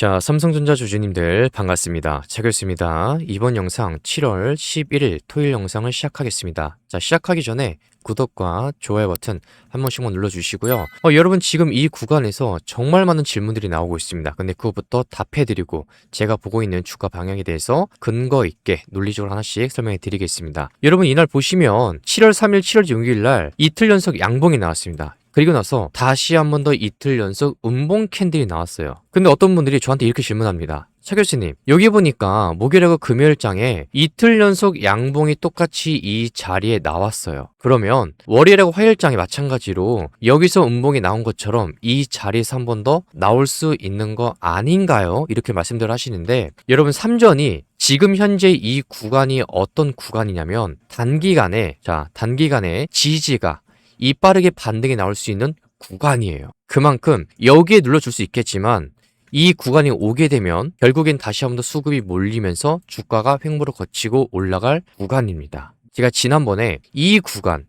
자, 삼성전자 주주님들 반갑습니다. 차결수입니다. 이번 영상 7월 11일 토요일 영상을 시작하겠습니다. 자, 시작하기 전에 구독과 좋아요 버튼 한 번씩만 눌러주시고요. 여러분 지금 이 구간에서 정말 많은 질문들이 나오고 있습니다. 근데 그것부터 답해드리고 제가 보고 있는 주가 방향에 대해서 근거 있게 논리적으로 하나씩 설명해 드리겠습니다. 여러분 이날 보시면 7월 3일, 7월 6일 날 이틀 연속 양봉이 나왔습니다. 그리고 나서 다시 한 번 더 이틀 연속 음봉 캔들이 나왔어요. 근데 어떤 분들이 저한테 이렇게 질문합니다. 차 교수님, 여기 보니까 목요일하고 금요일장에 이틀 연속 양봉이 똑같이 이 자리에 나왔어요. 그러면 월요일하고 화요일장에 마찬가지로 여기서 음봉이 나온 것처럼 이 자리에서 한 번 더 나올 수 있는 거 아닌가요? 이렇게 말씀들 하시는데, 여러분 삼전이 지금 현재 이 구간이 어떤 구간이냐면 단기간에 지지가 이 빠르게 반등이 나올 수 있는 구간이에요. 그만큼 여기에 눌러줄 수 있겠지만 이 구간이 오게 되면 결국엔 다시 한번 더 수급이 몰리면서 주가가 횡보를 거치고 올라갈 구간입니다. 제가 지난번에 이 구간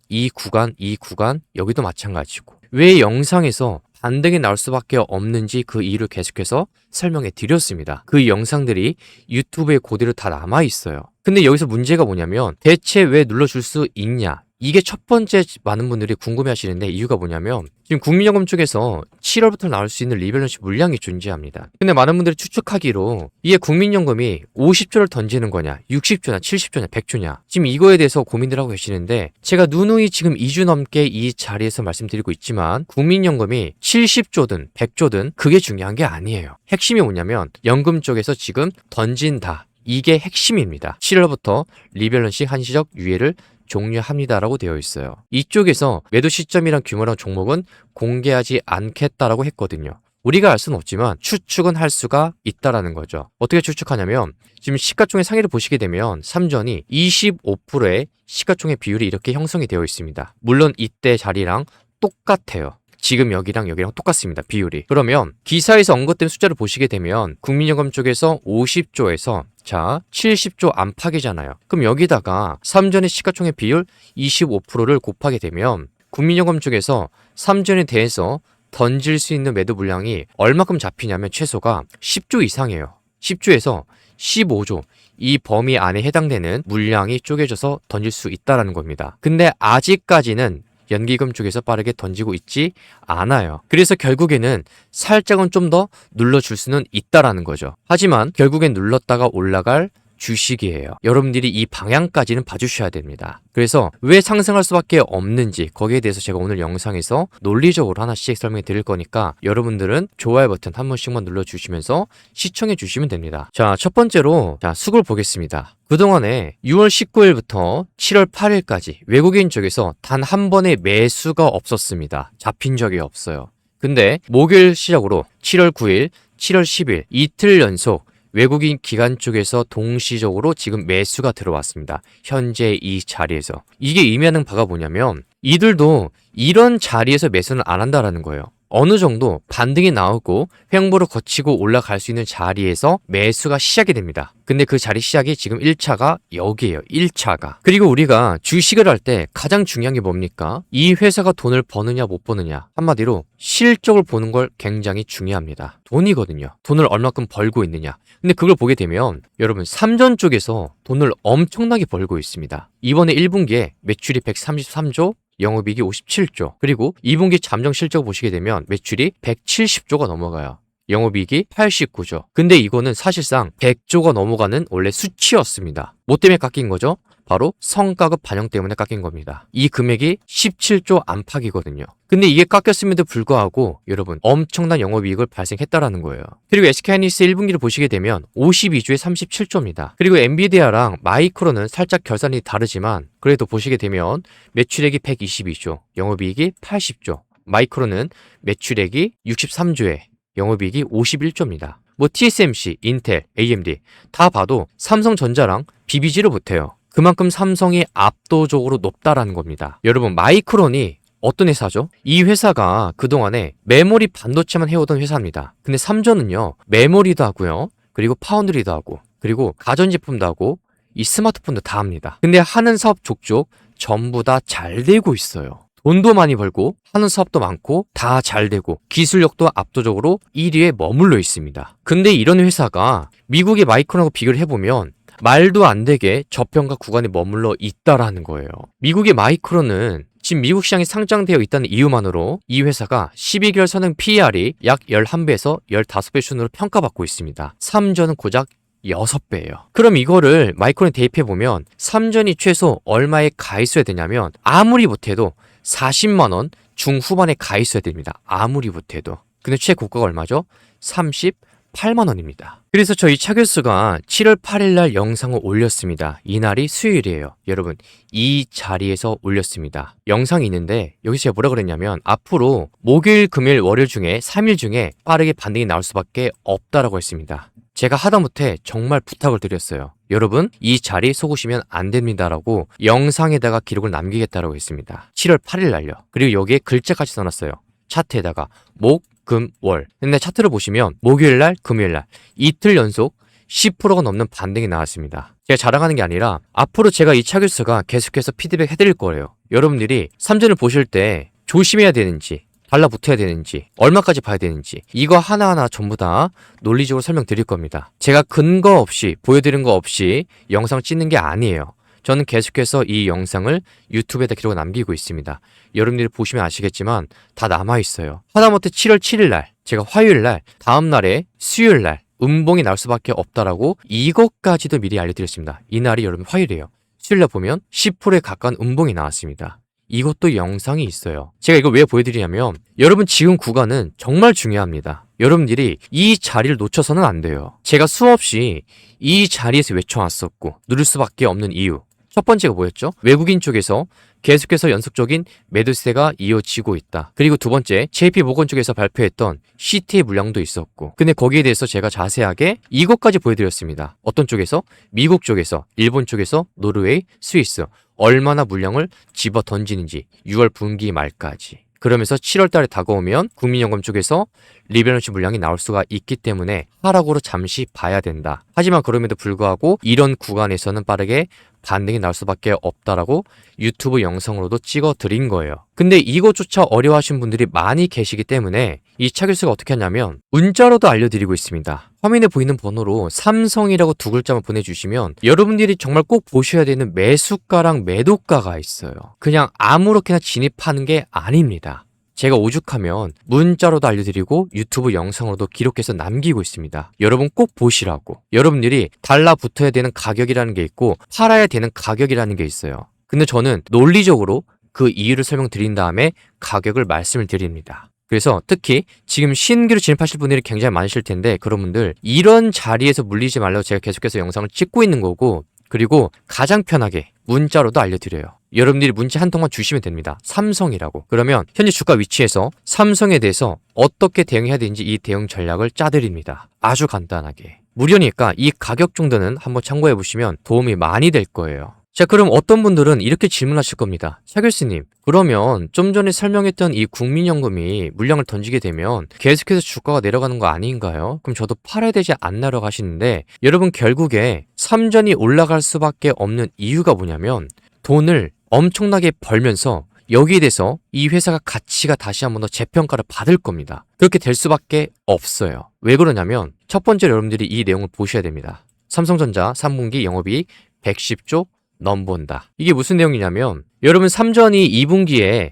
여기도 마찬가지고 왜 영상에서 반등이 나올 수밖에 없는지 그 이유를 계속해서 설명해 드렸습니다. 그 영상들이 유튜브에 그대로 다 남아 있어요. 근데 여기서 문제가 뭐냐면 대체 왜 눌러줄 수 있냐? 이게 첫 번째 많은 분들이 궁금해 하시는데, 이유가 뭐냐면 지금 국민연금 쪽에서 7월부터 나올 수 있는 리밸런스 물량이 존재합니다. 근데 많은 분들이 추측하기로 이게 국민연금이 50조를 던지는 거냐, 60조냐, 70조냐, 100조냐, 지금 이거에 대해서 고민들 하고 계시는데, 제가 누누이 지금 2주 넘게 이 자리에서 말씀드리고 있지만 국민연금이 70조든 100조든 그게 중요한 게 아니에요. 핵심이 뭐냐면 연금 쪽에서 지금 던진다, 이게 핵심입니다. 7월부터 리밸런스 한시적 유예를 종료합니다라고 되어 있어요. 이쪽에서 매도 시점이랑 규모랑 종목은 공개하지 않겠다라고 했거든요. 우리가 알 수는 없지만 추측은 할 수가 있다라는 거죠. 어떻게 추측하냐면 지금 시가총액 상위를 보시게 되면 삼전이 25%의 시가총액 비율이 이렇게 형성이 되어 있습니다. 물론 이때 자리랑 똑같아요. 지금 여기랑 똑같습니다. 비율이. 그러면 기사에서 언급된 숫자를 보시게 되면 국민연금 쪽에서 50조에서 70조 안팎이잖아요. 그럼 여기다가 삼전의 시가총액 비율 25%를 곱하게 되면 국민연금 쪽에서 삼전에 대해서 던질 수 있는 매도 물량이 얼마큼 잡히냐면 최소가 10조 이상이에요. 10조에서 15조. 이 범위 안에 해당되는 물량이 쪼개져서 던질 수 있다는 겁니다. 근데 아직까지는 연기금 쪽에서 빠르게 던지고 있지 않아요. 그래서 결국에는 살짝은 좀 더 눌러줄 수는 있다라는 거죠. 하지만 결국엔 눌렀다가 올라갈 주식이에요. 여러분들이 이 방향까지는 봐주셔야 됩니다. 그래서 왜 상승할 수밖에 없는지 거기에 대해서 제가 오늘 영상에서 논리적으로 하나씩 설명해 드릴 거니까 여러분들은 좋아요 버튼 한 번씩만 눌러주시면서 시청해 주시면 됩니다. 자, 첫 번째로 수급을 보겠습니다. 그동안에 6월 19일부터 7월 8일까지 외국인 쪽에서 단 한 번의 매수가 없었습니다. 잡힌 적이 없어요. 근데 목요일 시작으로 7월 9일, 7월 10일 이틀 연속 외국인 기관 쪽에서 동시적으로 지금 매수가 들어왔습니다. 현재 이 자리에서. 이게 의미하는 바가 뭐냐면 이들도 이런 자리에서 매수는 안 한다라는 거예요. 어느 정도 반등이 나오고 횡보를 거치고 올라갈 수 있는 자리에서 매수가 시작이 됩니다. 근데 그 자리 시작이 지금 1차가 여기에요. 1차가. 그리고 우리가 주식을 할 때 가장 중요한 게 뭡니까? 이 회사가 돈을 버느냐 못 버느냐. 한마디로 실적을 보는 걸 굉장히 중요합니다. 돈이거든요. 돈을 얼마큼 벌고 있느냐. 근데 그걸 보게 되면 여러분 삼전 쪽에서 돈을 엄청나게 벌고 있습니다. 이번에 1분기에 매출이 133조, 영업이익이 57조, 그리고 2분기 잠정 실적을 보시게 되면 매출이 170조가 넘어가요. 영업이익이 89조. 근데 이거는 사실상 100조가 넘어가는 원래 수치였습니다. 뭐 때문에 깎인 거죠? 바로 성과급 반영 때문에 깎인 겁니다. 이 금액이 17조 안팎이거든요. 근데 이게 깎였음에도 불구하고 여러분 엄청난 영업이익을 발생했다라는 거예요. 그리고 SK하이닉스 1분기를 보시게 되면 52조에 37조입니다. 그리고 엔비디아랑 마이크론은 살짝 결산이 다르지만 그래도 보시게 되면 매출액이 122조, 영업이익이 80조. 마이크론은 매출액이 63조에 영업이익이 51조입니다. 뭐 TSMC, 인텔, AMD 다 봐도 삼성전자랑 비비지를 못해요. 그만큼 삼성이 압도적으로 높다라는 겁니다. 여러분 마이크론이 어떤 회사죠? 이 회사가 그동안에 메모리 반도체만 해오던 회사입니다. 근데 삼전은요 메모리도 하고요, 그리고 파운드리도 하고, 그리고 가전제품도 하고, 이 스마트폰도 다 합니다. 근데 하는 사업 족족 전부 다 잘 되고 있어요. 돈도 많이 벌고 하는 사업도 많고 다 잘 되고 기술력도 압도적으로 1위에 머물러 있습니다. 근데 이런 회사가 미국의 마이크론하고 비교를 해보면 말도 안 되게 저평가 구간에 머물러 있다라는 거예요. 미국의 마이크론은 지금 미국 시장에 상장되어 있다는 이유만으로 이 회사가 12개월 선행 PER이 약 11배에서 15배 수준으로 평가받고 있습니다. 삼전은 고작 6배예요. 그럼 이거를 마이크론에 대입해보면 삼전이 최소 얼마에 가 있어야 되냐면 아무리 못해도 40만 원 중후반에 가 있어야 됩니다. 아무리 못해도. 근데 최고가가 얼마죠? 38만 원입니다. 그래서 저희 차 교수가 7월 8일 날 영상을 올렸습니다. 이날이 수요일이에요. 여러분, 이 자리에서 올렸습니다. 영상이 있는데 여기서 제가 뭐라 그랬냐면 앞으로 목요일, 금요일, 월요일 중에 3일 중에 빠르게 반등이 나올 수밖에 없다라고 했습니다. 제가 하다못해 정말 부탁을 드렸어요. 여러분, 이 자리 속으시면 안 됩니다라고 영상에다가 기록을 남기겠다라고 했습니다. 7월 8일 날요. 그리고 여기에 글자까지 써놨어요. 차트에다가 목, 금, 월. 근데 차트를 보시면 목요일 날, 금요일 날 이틀 연속 10%가 넘는 반등이 나왔습니다. 제가 자랑하는 게 아니라 앞으로 제가 이 차 교수가 계속해서 피드백 해드릴 거예요. 여러분들이 삼전을 보실 때 조심해야 되는지, 달라붙어야 되는지, 얼마까지 봐야 되는지 이거 하나하나 전부 다 논리적으로 설명드릴 겁니다. 제가 근거 없이 보여드린 거 없이 영상 찍는 게 아니에요. 저는 계속해서 이 영상을 유튜브에다 기록을 남기고 있습니다. 여러분들이 보시면 아시겠지만 다 남아있어요. 하다못해 7월 7일 날, 제가 화요일 날, 다음 날에 수요일 날 음봉이 날 수밖에 없다라고 이것까지도 미리 알려드렸습니다. 이날이 여러분 화요일이에요. 수요일 날 보면 10%에 가까운 음봉이 나왔습니다. 이것도 영상이 있어요. 제가 이걸 왜 보여드리냐면 여러분 지금 구간은 정말 중요합니다. 여러분들이 이 자리를 놓쳐서는 안 돼요. 제가 수없이 이 자리에서 외쳐왔었고 누를 수밖에 없는 이유. 첫 번째가 뭐였죠? 외국인 쪽에서 계속해서 연속적인 매도세가 이어지고 있다. 그리고 두 번째, JP모건 쪽에서 발표했던 CT의 물량도 있었고 근데 거기에 대해서 제가 자세하게 이것까지 보여드렸습니다. 어떤 쪽에서? 미국 쪽에서, 일본 쪽에서, 노르웨이, 스위스 얼마나 물량을 집어 던지는지 6월 분기 말까지. 그러면서 7월 달에 다가오면 국민연금 쪽에서 리밸런스 물량이 나올 수가 있기 때문에 하락으로 잠시 봐야 된다. 하지만 그럼에도 불구하고 이런 구간에서는 빠르게 반등이 나올 수밖에 없다라고 유튜브 영상으로도 찍어 드린 거예요. 근데 이것조차 어려워하시는 분들이 많이 계시기 때문에 이 차 교수가 어떻게 하냐면 문자로도 알려드리고 있습니다. 화면에 보이는 번호로 삼성이라고 두 글자만 보내주시면 여러분들이 정말 꼭 보셔야 되는 매수가랑 매도가가 있어요. 그냥 아무렇게나 진입하는 게 아닙니다. 제가 오죽하면 문자로도 알려드리고 유튜브 영상으로도 기록해서 남기고 있습니다. 여러분 꼭 보시라고. 여러분들이 달라붙어야 되는 가격이라는 게 있고 팔아야 되는 가격이라는 게 있어요. 근데 저는 논리적으로 그 이유를 설명드린 다음에 가격을 말씀을 드립니다. 그래서 특히 지금 신규로 진입하실 분들이 굉장히 많으실 텐데 그런 분들 이런 자리에서 물리지 말라고 제가 계속해서 영상을 찍고 있는 거고 그리고 가장 편하게 문자로도 알려드려요. 여러분들이 문자 한 통만 주시면 됩니다. 삼성이라고. 그러면 현재 주가 위치에서 삼성에 대해서 어떻게 대응해야 되는지 이 대응 전략을 짜드립니다. 아주 간단하게. 무료니까 이 가격 정도는 한번 참고해 보시면 도움이 많이 될 거예요. 자, 그럼 어떤 분들은 이렇게 질문하실 겁니다. 차 교수님, 그러면 좀 전에 설명했던 이 국민연금이 물량을 던지게 되면 계속해서 주가가 내려가는 거 아닌가요? 그럼 저도 팔아야 되지 않나라고 하시는데 여러분 결국에 삼전이 올라갈 수밖에 없는 이유가 뭐냐면 돈을 엄청나게 벌면서 여기에 대해서 이 회사가 가치가 다시 한 번 더 재평가를 받을 겁니다. 그렇게 될 수밖에 없어요. 왜 그러냐면 첫 번째로 여러분들이 이 내용을 보셔야 됩니다. 삼성전자 3분기 영업이익 110조 넘본다. 이게 무슨 내용이냐면 여러분 삼전이 2분기에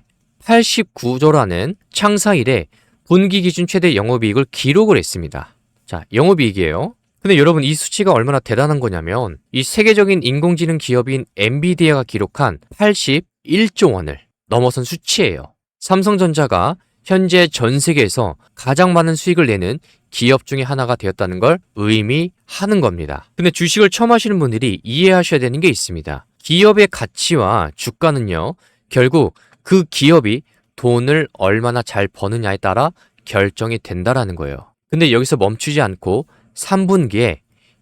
89조라는 창사 이래 분기 기준 최대 영업이익을 기록을 했습니다. 자, 영업이익이에요. 근데 여러분 이 수치가 얼마나 대단한 거냐면 이 세계적인 인공지능 기업인 엔비디아가 기록한 81조 원을 넘어선 수치예요. 삼성전자가 현재 전 세계에서 가장 많은 수익을 내는 기업 중에 하나가 되었다는 걸 의미하는 겁니다. 근데 주식을 처음 하시는 분들이 이해하셔야 되는 게 있습니다. 기업의 가치와 주가는요, 결국 그 기업이 돈을 얼마나 잘 버느냐에 따라 결정이 된다라는 거예요. 근데 여기서 멈추지 않고 3분기에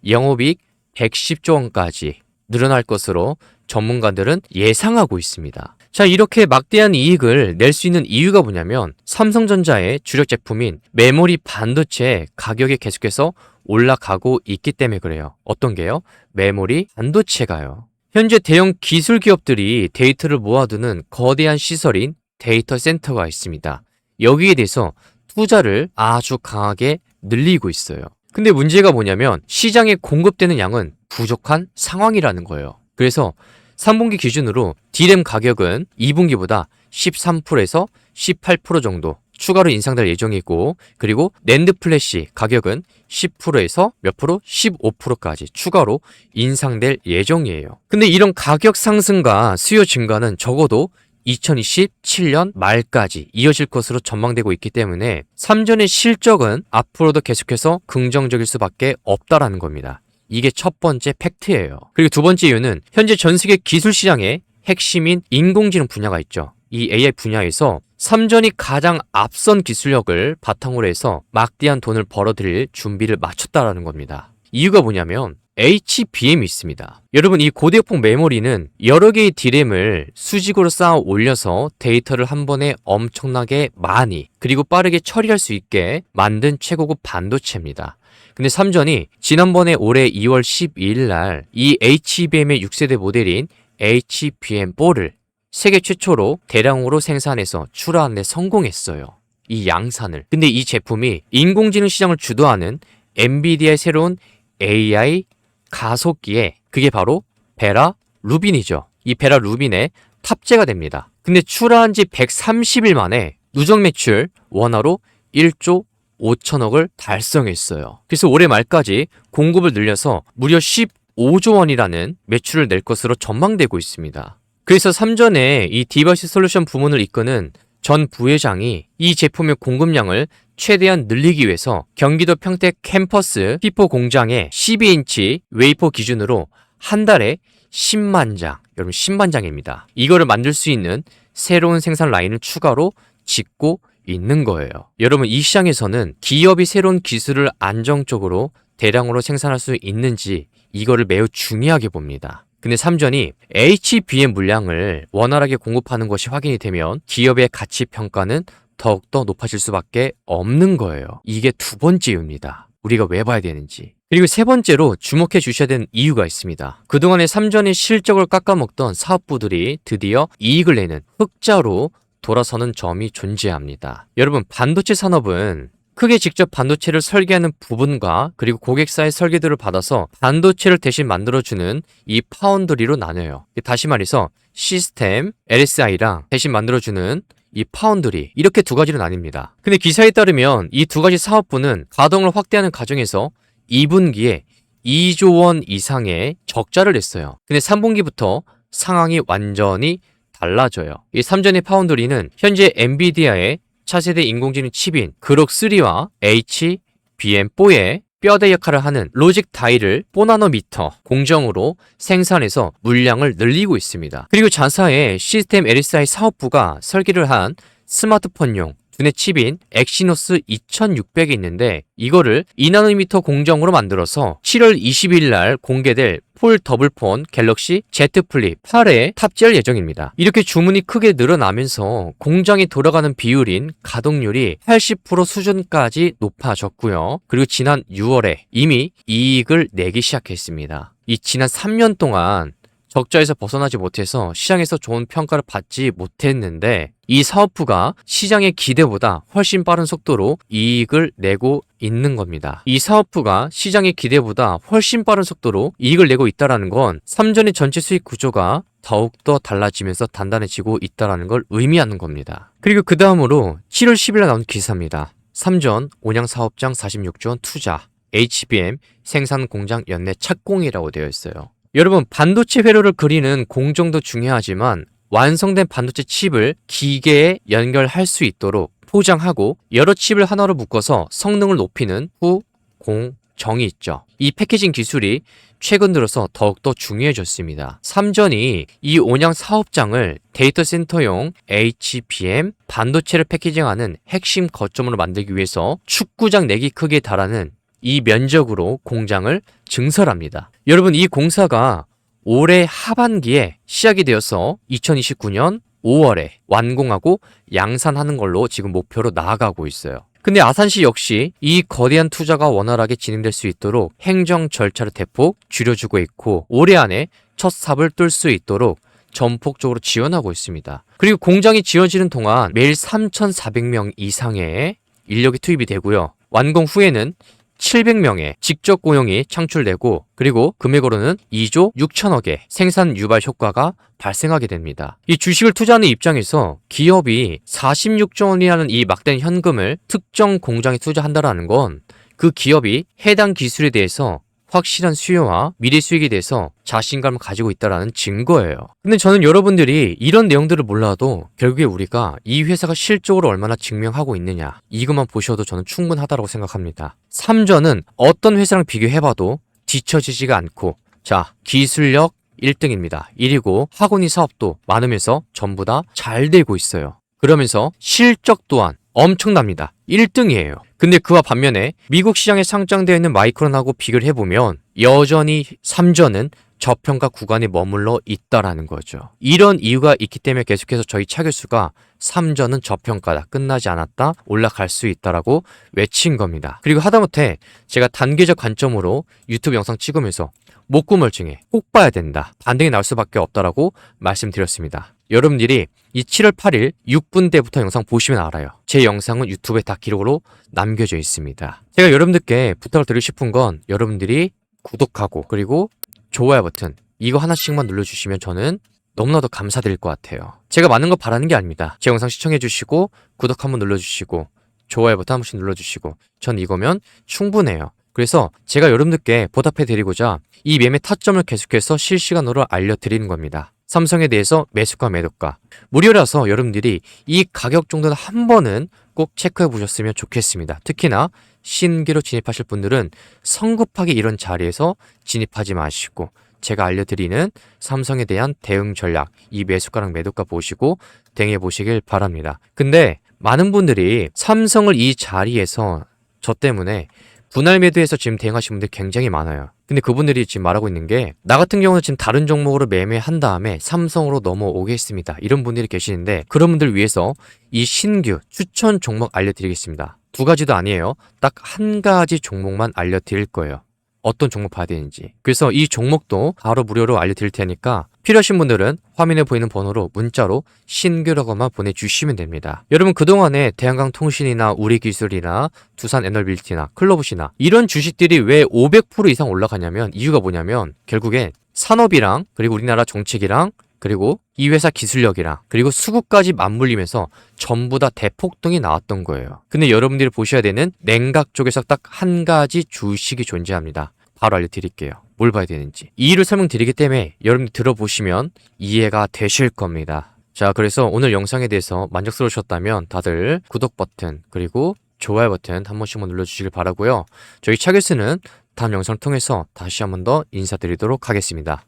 영업이익 110조 원까지 늘어날 것으로 전문가들은 예상하고 있습니다. 자, 이렇게 막대한 이익을 낼 수 있는 이유가 뭐냐면 삼성전자의 주력 제품인 메모리 반도체 가격이 계속해서 올라가고 있기 때문에 그래요. 어떤 게요? 메모리 반도체가요. 현재 대형 기술 기업들이 데이터를 모아두는 거대한 시설인 데이터 센터가 있습니다. 여기에 대해서 투자를 아주 강하게 늘리고 있어요. 근데 문제가 뭐냐면 시장에 공급되는 양은 부족한 상황이라는 거예요. 그래서 3분기 기준으로 D램 가격은 2분기보다 13%에서 18% 정도 추가로 인상될 예정이고, 그리고 낸드 플래시 가격은 10%에서 몇 프로? 15%까지 추가로 인상될 예정이에요. 근데 이런 가격 상승과 수요 증가는 적어도 2027년 말까지 이어질 것으로 전망되고 있기 때문에 삼전의 실적은 앞으로도 계속해서 긍정적일 수밖에 없다라는 겁니다. 이게 첫 번째 팩트예요. 그리고 두 번째 이유는 현재 전 세계 기술 시장의 핵심인 인공지능 분야가 있죠. 이 AI 분야에서 삼전이 가장 앞선 기술력을 바탕으로 해서 막대한 돈을 벌어들일 준비를 마쳤다라는 겁니다. 이유가 뭐냐면 HBM이 있습니다. 여러분, 이 고대역폭 메모리는 여러 개의 D램을 수직으로 쌓아 올려서 데이터를 한 번에 엄청나게 많이 그리고 빠르게 처리할 수 있게 만든 최고급 반도체입니다. 근데 삼전이 지난번에 올해 2월 12일 날 이 HBM의 6세대 모델인 HBM4를 세계 최초로 대량으로 생산해서 출하하는 데 성공했어요. 이 양산을. 근데 이 제품이 인공지능 시장을 주도하는 엔비디아의 새로운 AI 가속기에, 그게 바로 베라 루빈이죠. 이 베라 루빈에 탑재가 됩니다. 근데 출하한 지 130일 만에 누적 매출 원화로 1조 5천억을 달성했어요. 그래서 올해 말까지 공급을 늘려서 무려 15조 원이라는 매출을 낼 것으로 전망되고 있습니다. 그래서 삼전의 이 디바이스 솔루션 부문을 이끄는 전 부회장이 이 제품의 공급량을 최대한 늘리기 위해서 경기도 평택 캠퍼스 피포 공장에 12인치 웨이퍼 기준으로 한 달에 10만 장, 여러분 10만 장입니다. 이거를 만들 수 있는 새로운 생산 라인을 추가로 짓고 있는 거예요. 여러분, 이 시장에서는 기업이 새로운 기술을 안정적으로 대량으로 생산할 수 있는지 이거를 매우 중요하게 봅니다. 근데 삼전이 HBM 물량을 원활하게 공급하는 것이 확인이 되면 기업의 가치 평가는 더욱더 높아질 수밖에 없는 거예요. 이게 두 번째 이유입니다. 우리가 왜 봐야 되는지. 그리고 세 번째로 주목해 주셔야 되는 이유가 있습니다. 그동안에 삼전의 실적을 깎아먹던 사업부들이 드디어 이익을 내는 흑자로 돌아서는 점이 존재합니다. 여러분, 반도체 산업은 크게 직접 반도체를 설계하는 부분과 그리고 고객사의 설계도를 받아서 반도체를 대신 만들어주는 이 파운드리로 나뉘어요. 다시 말해서 시스템, LSI랑 대신 만들어주는 이 파운드리, 이렇게 두 가지로 나뉩니다. 근데 기사에 따르면 이 두 가지 사업부는 가동을 확대하는 과정에서 2분기에 2조 원 이상의 적자를 냈어요. 근데 3분기부터 상황이 완전히 달라져요. 이 삼전의 파운드리는 현재 엔비디아의 차세대 인공지능 칩인 그록3와 HBM4의 뼈대 역할을 하는 로직 다이를 4나노미터 공정으로 생산해서 물량을 늘리고 있습니다. 그리고 자사의 시스템 LSI 사업부가 설계를 한 스마트폰용 두뇌 칩인 엑시노스 2600이 있는데 이거를 2나노미터 공정으로 만들어서 7월 20일 날 공개될 폴 더블폰 갤럭시 Z 플립 8에 탑재할 예정입니다. 이렇게 주문이 크게 늘어나면서 공장이 돌아가는 비율인 가동률이 80% 수준까지 높아졌고요. 그리고 지난 6월에 이미 이익을 내기 시작했습니다. 이 지난 3년 동안 적자에서 벗어나지 못해서 시장에서 좋은 평가를 받지 못했는데 이 사업부가 시장의 기대보다 훨씬 빠른 속도로 이익을 내고 있는 겁니다. 이 사업부가 시장의 기대보다 훨씬 빠른 속도로 이익을 내고 있다는 건 삼전의 전체 수익 구조가 더욱더 달라지면서 단단해지고 있다는 걸 의미하는 겁니다. 그리고 그 다음으로 7월 10일에 나온 기사입니다. 삼전 온양 사업장 46조 원 투자, HBM 생산 공장 연내 착공이라고 되어 있어요. 여러분, 반도체 회로를 그리는 공정도 중요하지만 완성된 반도체 칩을 기계에 연결할 수 있도록 포장하고 여러 칩을 하나로 묶어서 성능을 높이는 후공정이 있죠. 이 패키징 기술이 최근 들어서 더욱더 중요해졌습니다. 삼전이 이 온양 사업장을 데이터 센터용 HBM 반도체를 패키징하는 핵심 거점으로 만들기 위해서 축구장 4개 크기에 달하는 이 면적으로 공장을 증설합니다. 여러분, 이 공사가 올해 하반기에 시작이 되어서 2029년 5월에 완공하고 양산하는 걸로 지금 목표로 나아가고 있어요. 근데 아산시 역시 이 거대한 투자가 원활하게 진행될 수 있도록 행정 절차를 대폭 줄여주고 있고 올해 안에 첫 삽을 뜰 수 있도록 전폭적으로 지원하고 있습니다. 그리고 공장이 지어지는 동안 매일 3,400명 이상의 인력이 투입이 되고요. 완공 후에는 700명의 직접 고용이 창출되고 그리고 금액으로는 2조 6천억의 생산 유발 효과가 발생하게 됩니다. 이 주식을 투자하는 입장에서 기업이 46조 원이라는 이 막대한 현금을 특정 공장에 투자한다는 건 그 기업이 해당 기술에 대해서 확실한 수요와 미래 수익에 대해서 자신감을 가지고 있다는 증거예요. 근데 저는 여러분들이 이런 내용들을 몰라도 결국에 우리가 이 회사가 실적으로 얼마나 증명하고 있느냐 이것만 보셔도 저는 충분하다고 생각합니다. 삼전은 어떤 회사랑 비교해봐도 뒤처지지가 않고 자 기술력 1등입니다. 1위고 학원이 사업도 많으면서 전부 다 잘 되고 있어요. 그러면서 실적 또한 엄청납니다. 1등이에요. 근데 그와 반면에 미국 시장에 상장되어 있는 마이크론하고 비교를 해보면 여전히 삼전은 저평가 구간에 머물러 있다라는 거죠. 이런 이유가 있기 때문에 계속해서 저희 차교수가 삼전은 저평가다, 끝나지 않았다, 올라갈 수 있다라고 외친 겁니다. 그리고 하다못해 제가 단계적 관점으로 유튜브 영상 찍으면서 목구멀증에 꼭 봐야 된다, 반등이 나올 수밖에 없다라고 말씀드렸습니다. 여러분들이 이 7월 8일 6분대부터 영상 보시면 알아요. 제 영상은 유튜브에 다 기록으로 남겨져 있습니다. 제가 여러분들께 부탁을 드리고 싶은 건 여러분들이 구독하고 그리고 좋아요 버튼 이거 하나씩만 눌러주시면 저는 너무나도 감사드릴 것 같아요. 제가 많은 거 바라는 게 아닙니다. 제 영상 시청해주시고 구독 한번 눌러주시고 좋아요 버튼 한 번씩 눌러주시고 전 이거면 충분해요. 그래서 제가 여러분들께 보답해드리고자 이 매매 타점을 계속해서 실시간으로 알려드리는 겁니다. 삼성에 대해서 매수가 매도가 무료라서 여러분들이 이 가격 정도는 한 번은 꼭 체크해 보셨으면 좋겠습니다. 특히나 신규로 진입하실 분들은 성급하게 이런 자리에서 진입하지 마시고 제가 알려드리는 삼성에 대한 대응 전략 이 매수가랑 매도가 보시고 대응해 보시길 바랍니다. 근데 많은 분들이 삼성을 이 자리에서 저 때문에 분할 매도해서 지금 대응하시는 분들이 굉장히 많아요. 근데 그분들이 지금 말하고 있는 게 나 같은 경우는 지금 다른 종목으로 매매한 다음에 삼성으로 넘어오겠습니다. 이런 분들이 계시는데 그런 분들 위해서 이 신규 추천 종목 알려드리겠습니다. 두 가지도 아니에요. 딱 한 가지 종목만 알려드릴 거예요. 어떤 종목 봐야 되는지. 그래서 이 종목도 바로 무료로 알려드릴 테니까 필요하신 분들은 화면에 보이는 번호로 문자로 신규라고만 보내주시면 됩니다. 여러분 그동안에 대한강통신이나 우리기술이나 두산에너빌티나 클로봇이나 이런 주식들이 왜 500% 이상 올라가냐면 이유가 뭐냐면 결국에 산업이랑 그리고 우리나라 정책이랑 그리고 이 회사 기술력이랑 그리고 수급까지 맞물리면서 전부 다 대폭등이 나왔던 거예요. 근데 여러분들이 보셔야 되는 냉각 쪽에서 딱 한 가지 주식이 존재합니다. 바로 알려드릴게요. 뭘 봐야 되는지. 이유를 설명드리기 때문에 여러분들 들어보시면 이해가 되실 겁니다. 자, 그래서 오늘 영상에 대해서 만족스러우셨다면 다들 구독 버튼 그리고 좋아요 버튼 한 번씩만 눌러주시길 바라고요. 저희 차교수는 다음 영상을 통해서 다시 한 번 더 인사드리도록 하겠습니다.